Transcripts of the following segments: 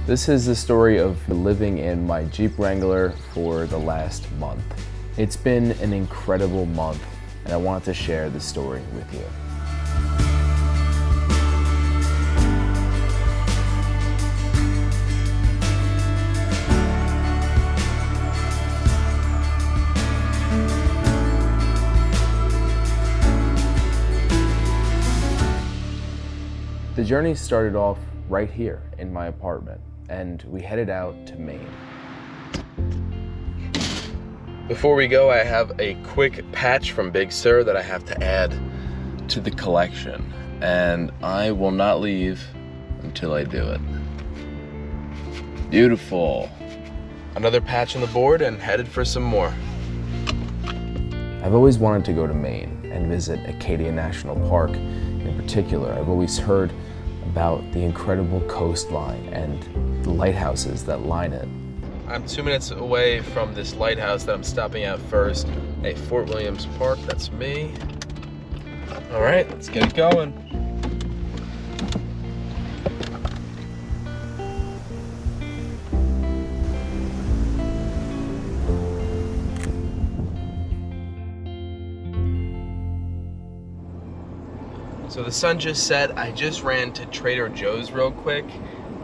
This is the story of living in my Jeep Wrangler for the last month. It's been an incredible month, and I wanted to share this story with you. The journey started off right here in my apartment, and we headed out to Maine. Before we go, I have a quick patch from Big Sur that I have to add to the collection, and I will not leave until I do it. Beautiful. Another patch on the board and headed for some more. I've always wanted to go to Maine and visit Acadia National Park. In particular, I've always heard about the incredible coastline and the lighthouses that line it. I'm 2 minutes away from this lighthouse that I'm stopping at first, at Fort Williams Park. That's me. All right, let's get it going. So the sun just set. I just ran to Trader Joe's real quick.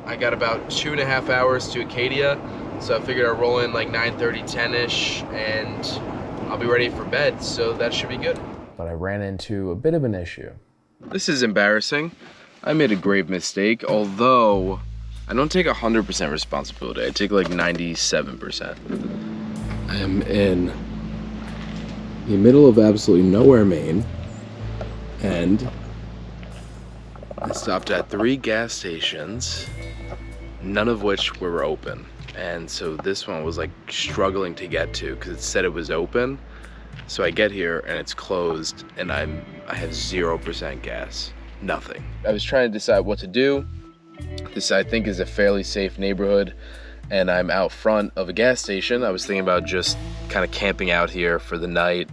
I got about 2.5 hours to Acadia, so I figured I'd roll in like 9:30, 10-ish, and I'll be ready for bed, so that should be good. But I ran into a bit of an issue. This is embarrassing. I made a grave mistake, although I don't take 100% responsibility. I take like 97%. I am in the middle of absolutely nowhere, Maine, and I stopped at 3 gas stations, none of which were open. And so this one was like struggling to get to because it said it was open. So I get here and it's closed and I have 0% gas, nothing. I was trying to decide what to do. This I think is a fairly safe neighborhood and I'm out front of a gas station. I was thinking about just kind of camping out here for the night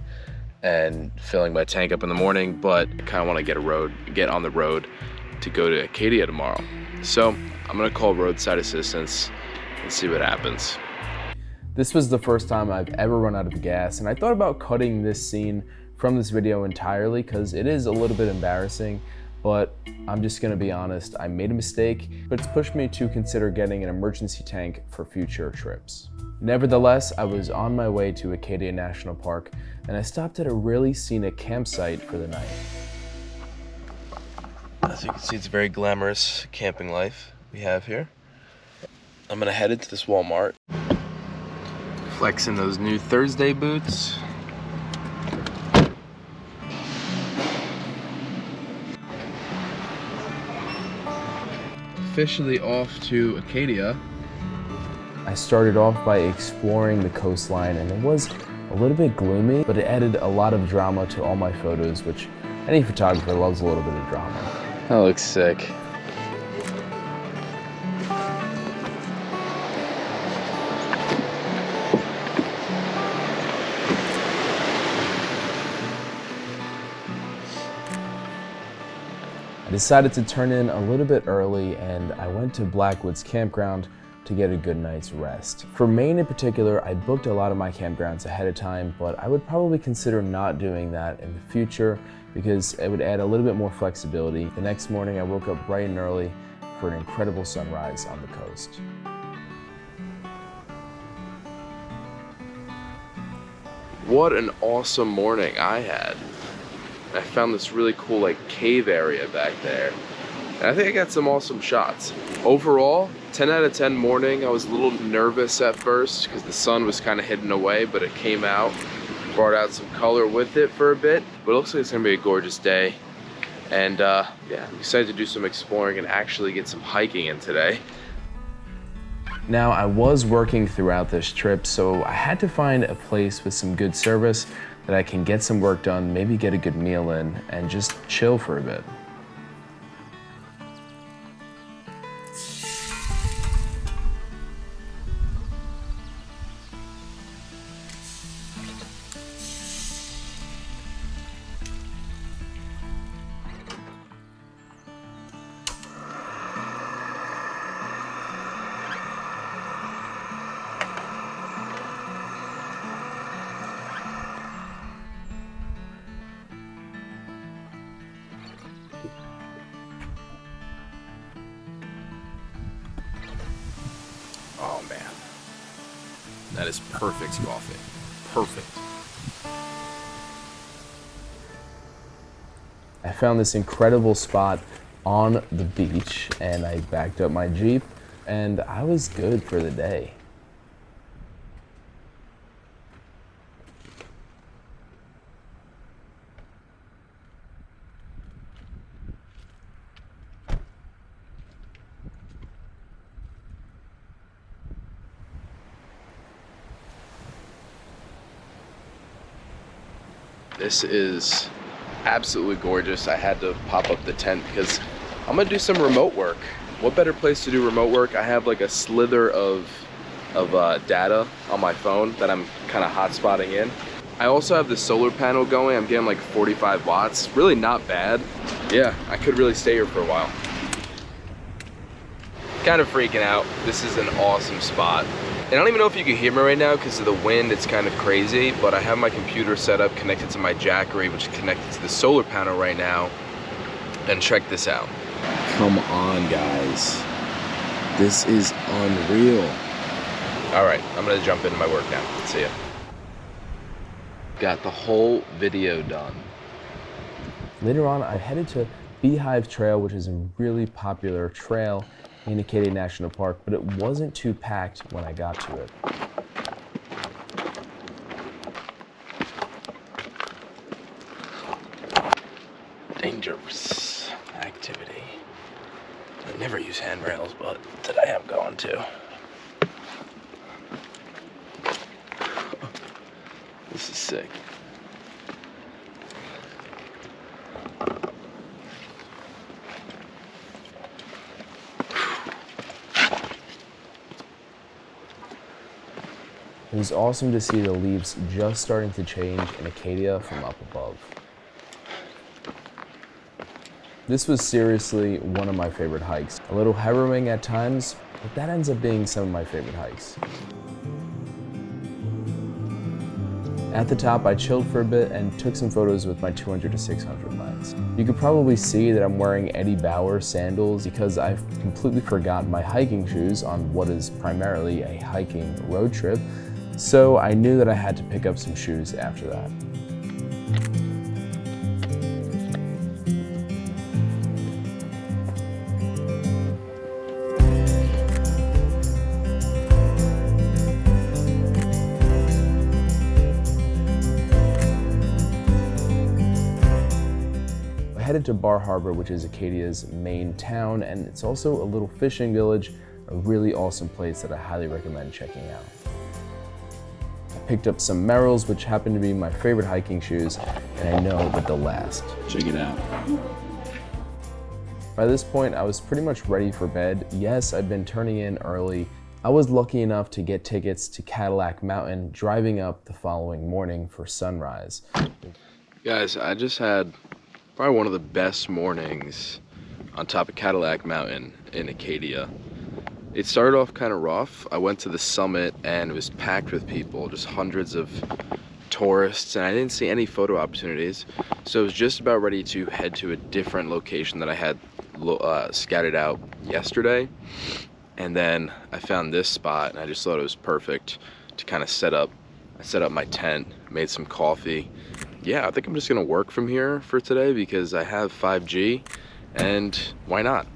and filling my tank up in the morning, but I kind of want to get on the road to go to Acadia tomorrow. So I'm gonna call roadside assistance and see what happens. This was the first time I've ever run out of gas, and I thought about cutting this scene from this video entirely because it is a little bit embarrassing, but I'm just gonna be honest, I made a mistake, but it's pushed me to consider getting an emergency tank for future trips. Nevertheless, I was on my way to Acadia National Park, and I stopped at a really scenic campsite for the night. As you can see, it's a very glamorous camping life we have here. I'm gonna head into this Walmart. Flexing those new Thursday boots. Officially off to Acadia. I started off by exploring the coastline, and it was a little bit gloomy, but it added a lot of drama to all my photos, which any photographer loves a little bit of drama. That looks sick. I decided to turn in a little bit early and I went to Blackwoods Campground to get a good night's rest. For Maine in particular, I booked a lot of my campgrounds ahead of time, but I would probably consider not doing that in the future because it would add a little bit more flexibility. The next morning I woke up bright and early for an incredible sunrise on the coast. What an awesome morning I had. I found this really cool like cave area back there. And I think I got some awesome shots. Overall, 10 out of 10 morning. I was a little nervous at first because the sun was kind of hidden away, but it came out, brought out some color with it for a bit. But it looks like it's gonna be a gorgeous day. And yeah, I'm excited to do some exploring and actually get some hiking in today. Now, I was working throughout this trip, so I had to find a place with some good service that I can get some work done, maybe get a good meal in, and just chill for a bit. Oh man, that is perfect coffee. Perfect. I found this incredible spot on the beach and I backed up my Jeep and I was good for the day. This is absolutely gorgeous. I had to pop up the tent because I'm gonna do some remote work. What better place to do remote work? I have like a slither of data on my phone that I'm kind of hotspotting in. I also have the solar panel going. I'm getting like 45 watts. Really not bad. Yeah, I could really stay here for a while. Kind of freaking out. This is an awesome spot. And I don't even know if you can hear me right now because of the wind, it's kind of crazy, but I have my computer set up connected to my Jackery, which is connected to the solar panel right now. And check this out. Come on, guys. This is unreal. All right, I'm gonna jump into my work now. See ya. Got the whole video done. Later on, I headed to Beehive Trail, which is a really popular trail in Acadia National Park, but it wasn't too packed when I got to it. Dangerous activity. I never use handrails, but today I'm going to. This is sick. It was awesome to see the leaves just starting to change in Acadia from up above. This was seriously one of my favorite hikes. A little harrowing at times, but that ends up being some of my favorite hikes. At the top, I chilled for a bit and took some photos with my 200 to 600 lens. You could probably see that I'm wearing Eddie Bauer sandals because I've completely forgotten my hiking shoes on what is primarily a hiking road trip. So I knew that I had to pick up some shoes after that. I headed to Bar Harbor, which is Acadia's main town, and it's also a little fishing village, a really awesome place that I highly recommend checking out. Picked up some Merrells, which happen to be my favorite hiking shoes, and I know that they'll last. Check it out. By this point, I was pretty much ready for bed. Yes, I'd been turning in early. I was lucky enough to get tickets to Cadillac Mountain, driving up the following morning for sunrise. Guys, I just had probably one of the best mornings on top of Cadillac Mountain in Acadia. It started off kind of rough. I went to the summit and it was packed with people, just hundreds of tourists, and I didn't see any photo opportunities. So I was just about ready to head to a different location that I had scouted out yesterday. And then I found this spot and I just thought it was perfect to kind of set up. I set up my tent, made some coffee. Yeah, I think I'm just gonna work from here for today because I have 5G and why not?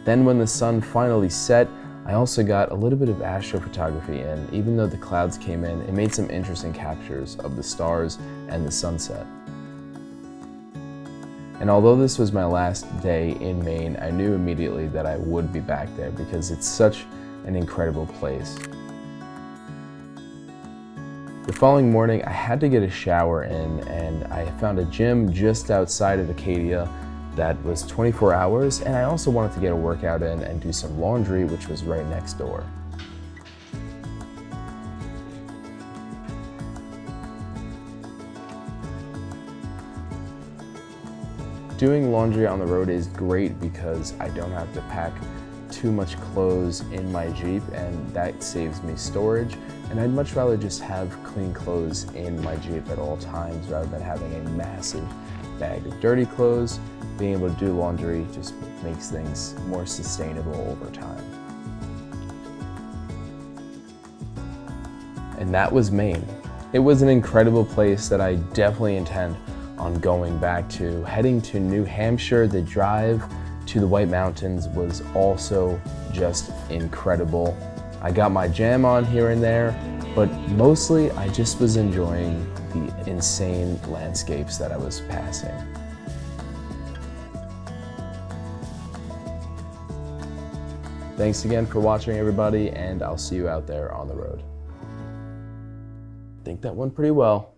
Then when the sun finally set, I also got a little bit of astrophotography in. Even though the clouds came in, it made some interesting captures of the stars and the sunset. And although this was my last day in Maine, I knew immediately that I would be back there because it's such an incredible place. The following morning, I had to get a shower in, and I found a gym just outside of Acadia that was 24 hours, and I also wanted to get a workout in and do some laundry, which was right next door. Doing laundry on the road is great because I don't have to pack too much clothes in my Jeep, and that saves me storage. And I'd much rather just have clean clothes in my Jeep at all times rather than having a massive bag of dirty clothes. Being able to do laundry just makes things more sustainable over time. And that was Maine. It was an incredible place that I definitely intend on going back to. Heading to New Hampshire, the drive to the White Mountains was also just incredible. I got my jam on here and there, but mostly I just was enjoying the insane landscapes that I was passing. Thanks again for watching, everybody, and I'll see you out there on the road. I think that went pretty well.